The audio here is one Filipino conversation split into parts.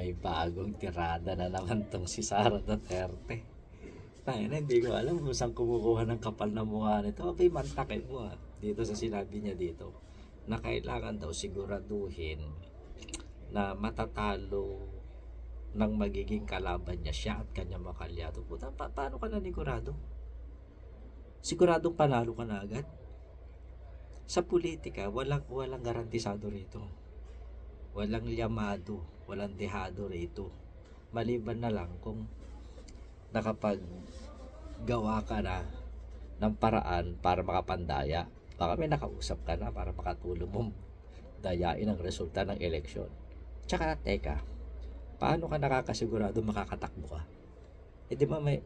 May bagong tirada na naman tong si Sara Duterte. Tayo na, hindi ko alam kung saan kumukuha ng kapal na mukha nito. Okay, mantakin mo dito sa sinabi niya dito na kailangan daw siguraduhin na matatalo ng magiging kalaban niya siya at kanyang makalyado. Puta, paano ka nanigurado? Siguradong panalo ka na agad? Sa politika, walang garantisado rito. Walang llamado, walang dehado rito. Maliban na lang kung nakapaggawa ka na ng paraan para makapandaya. Baka may nakausap ka na para makatulong mong dayain ang resulta ng eleksyon. Tsaka teka, paano ka nakakasigurado makakatakbo ka? Eh di ba may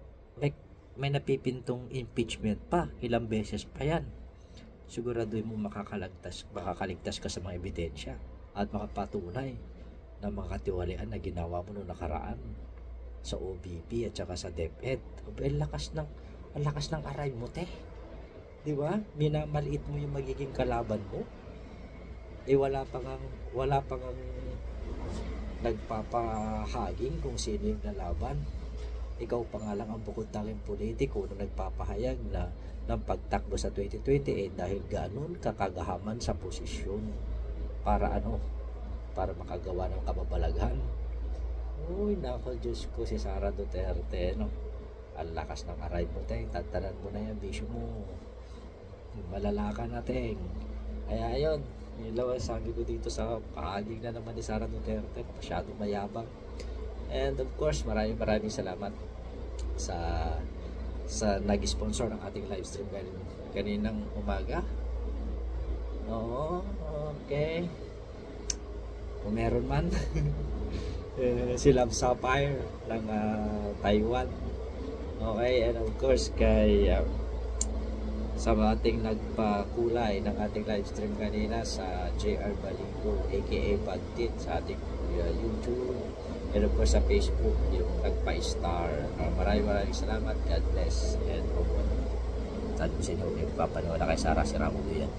napipintong impeachment pa, ilang beses pa yan. Siguraduhin mo makakaligtas ka sa mga ebidensya at makapatunay na mga katiwalian na ginawa mo noong nakaraan sa OBP at saka sa DepEd. Ang lakas ng aray mo, te. Di ba? Minamaliit mo yung magiging kalaban mo. Eh wala pang nagpapahaging kung sino yung lalaban. Ikaw pa nga lang ang bukod tanging politiko na nagpapahayag na ng pagtakbo sa 2028 dahil gano'n kakagahaman sa posisyon. Para makagawa ng kababalaghan. Uy, nako, Diyos ko, si Sara Duterte, no? Ang lakas ng aray mo, te. Tantanan mo na yan, bisyo mo. Malala ka natin. Kaya ayun, yun lang ang sabi ko dito sa pahaging na naman ni Sara Duterte. Masyadong mayabang. And of course, maraming salamat sa nag-sponsor ng ating live stream kaninang umaga. Oo, okay. Kung meron man, si Love Sapphire ng Taiwan. Okay, and of course kay sa ating nagpakulay ng ating live stream kanina sa JR Baligo aka Bagtit sa ating YouTube, and of course sa Facebook yung nagpa-star. Maraming salamat. God bless. And sabi ko sa inyo, papanood na kay Sara si Ramo yan.